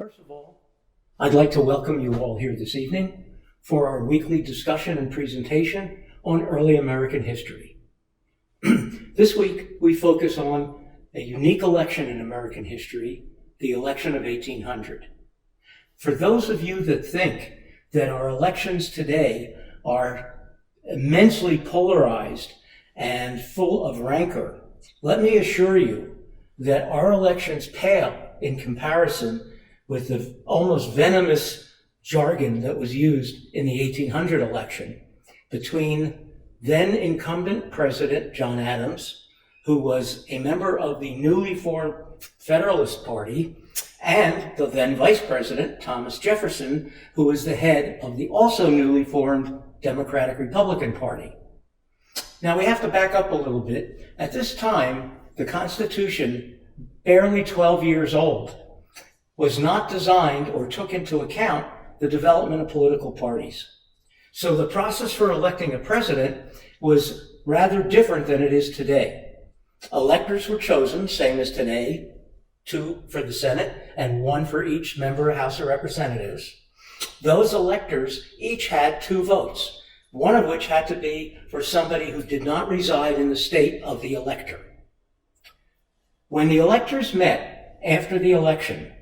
First of all, I'd like to welcome you all here this evening for our weekly discussion and presentation on early American history. This week, we focus on a unique election in American history, the election of 1800. For those of you that think that our elections today are immensely polarized and full of rancor, let me assure you that our elections pale in comparison with the almost venomous jargon that was used in the 1800 election between then incumbent President John Adams, who was a member of the newly formed Federalist Party, and the then Vice President Thomas Jefferson, who was the head of the also newly formed Democratic Republican Party. Now we have to back up a little bit. At this time, the Constitution, barely 12 years old, was not designed or took into account the development of political parties. So the process for electing a president was rather different than it is today. Electors were chosen, same as today, 2 for the Senate and 1 for each member of House of Representatives. Those electors each had 2 votes, one of which had to be for somebody who did not reside in the state of the elector. When the electors met after the election,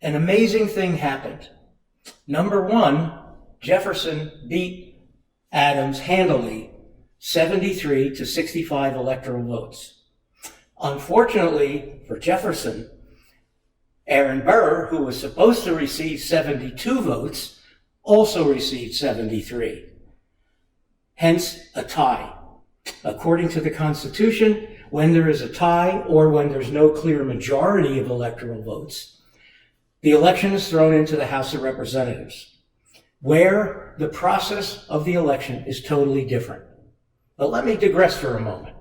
an amazing thing happened. Number 1, Jefferson beat Adams handily, 73 to 65 electoral votes. Unfortunately for Jefferson, Aaron Burr, who was supposed to receive 72 votes, also received 73. Hence, a tie. According to the Constitution, when there is a tie or when there's no clear majority of electoral votes, the election is thrown into the House of Representatives, where the process of the election is totally different. But let me digress for a moment.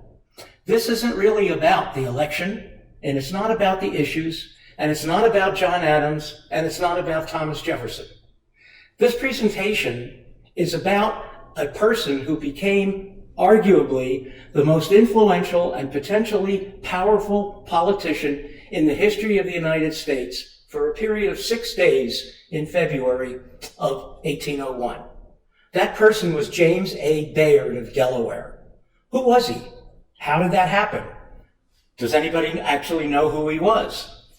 This isn't really about the election, and it's not about the issues, and it's not about John Adams, and it's not about Thomas Jefferson. This presentation is about a person who became arguably the most influential and potentially powerful politician in the history of the United States for a period of 6 days in February of 1801. That person was James A. Bayard of Delaware. Who was he? How did that happen? Does anybody actually know who he was?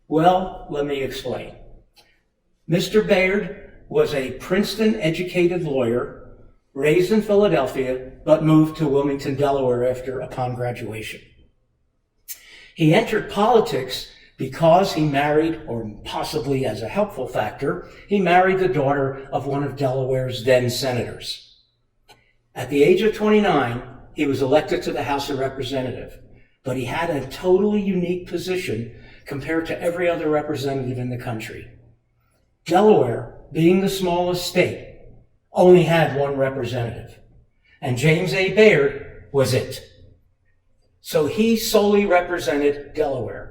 Well, let me explain. Mr. Bayard was a Princeton-educated lawyer, raised in Philadelphia, but moved to Wilmington, Delaware upon graduation. He entered politics because he married, or possibly as a helpful factor, he married the daughter of one of Delaware's then senators. At the age of 29, he was elected to the House of Representatives, but he had a totally unique position compared to every other representative in the country. Delaware, being the smallest state, only had 1 representative, and James A. Bayard was it. So he solely represented Delaware.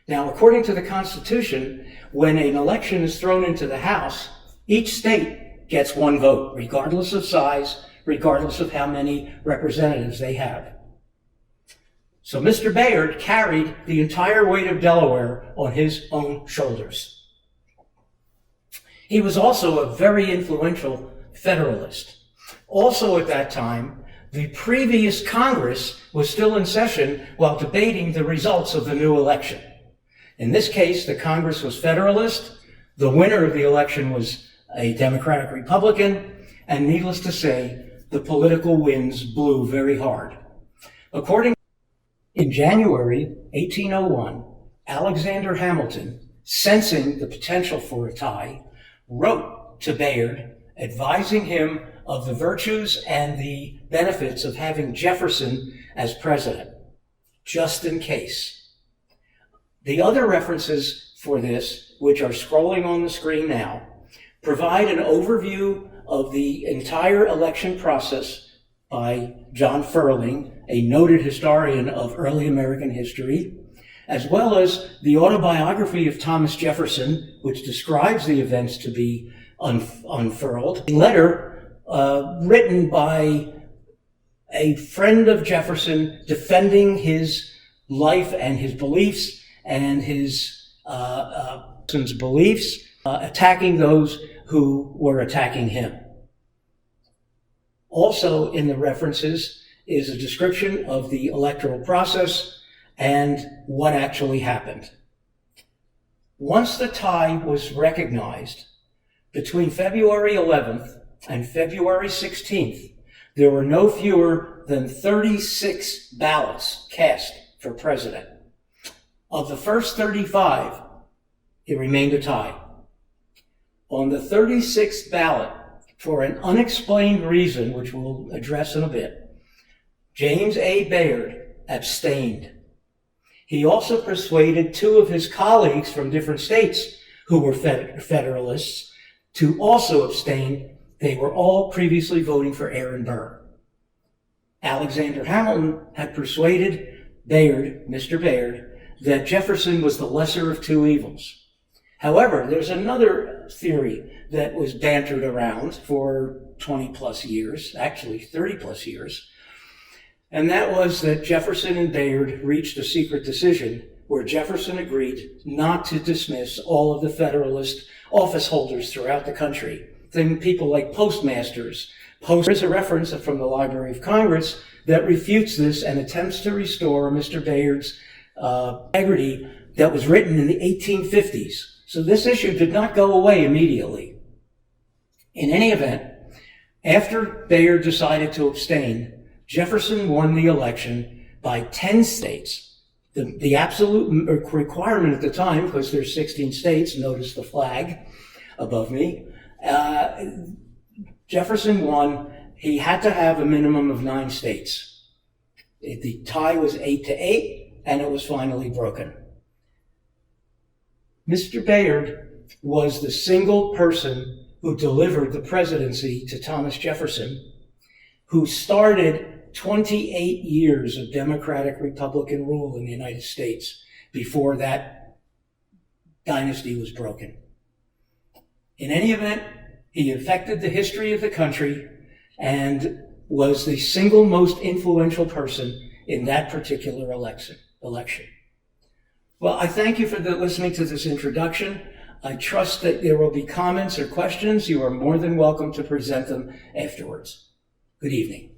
Now, according to the Constitution, when an election is thrown into the House, each state gets 1 vote, regardless of size, regardless of how many representatives they have. So Mr. Bayard carried the entire weight of Delaware on his own shoulders. He was also a very influential Federalist. Also at that time, the previous Congress was still in session while debating the results of the new election. In this case, the Congress was Federalist, the winner of the election was a Democratic Republican, and needless to say, the political winds blew very hard. In January 1801, Alexander Hamilton, sensing the potential for a tie, wrote to Bayard advising him of the virtues and the benefits of having Jefferson as president, just in case. The other references for this, which are scrolling on the screen now, provide an overview of the entire election process by John Ferling, a noted historian of early American history, as well as the autobiography of Thomas Jefferson, which describes the events to be unfurled, a letter written by a friend of Jefferson defending his life and his beliefs and his person's beliefs, attacking those who were attacking him. Also in the references is a description of the electoral process and what actually happened. Once the tie was recognized, between February 11th and February 16th, there were no fewer than 36 ballots cast for president. Of the first 35, it remained a tie. On the 36th ballot, for an unexplained reason, which we'll address in a bit, James A. Bayard abstained. He also persuaded two of his colleagues from different states who were Federalists to also abstain. They were all previously voting for Aaron Burr. Alexander Hamilton had persuaded Bayard, Mr. Bayard, that Jefferson was the lesser of two evils. However, there's another theory that was bantered around for 20 plus years, actually 30 plus years, and that was that Jefferson and Bayard reached a secret decision where Jefferson agreed not to dismiss all of the Federalist office holders throughout the country. Then people like postmasters. There's a reference from the Library of Congress that refutes this and attempts to restore Mr. Bayard's integrity that was written in the 1850s. So this issue did not go away immediately. In any event, after Bayard decided to abstain, Jefferson won the election by 10 states. The absolute requirement at the time, because there's 16 states, notice the flag above me, Jefferson won. He had to have a minimum of 9 states. The tie was 8-8, and it was finally broken. Mr. Bayard was the single person who delivered the presidency to Thomas Jefferson, who started 28 years of Democratic-Republican rule in the United States before that dynasty was broken. In any event, he affected the history of the country and was the single most influential person in that particular election. Well, I thank you for listening to this introduction. I trust that there will be comments or questions. You are more than welcome to present them afterwards. Good evening.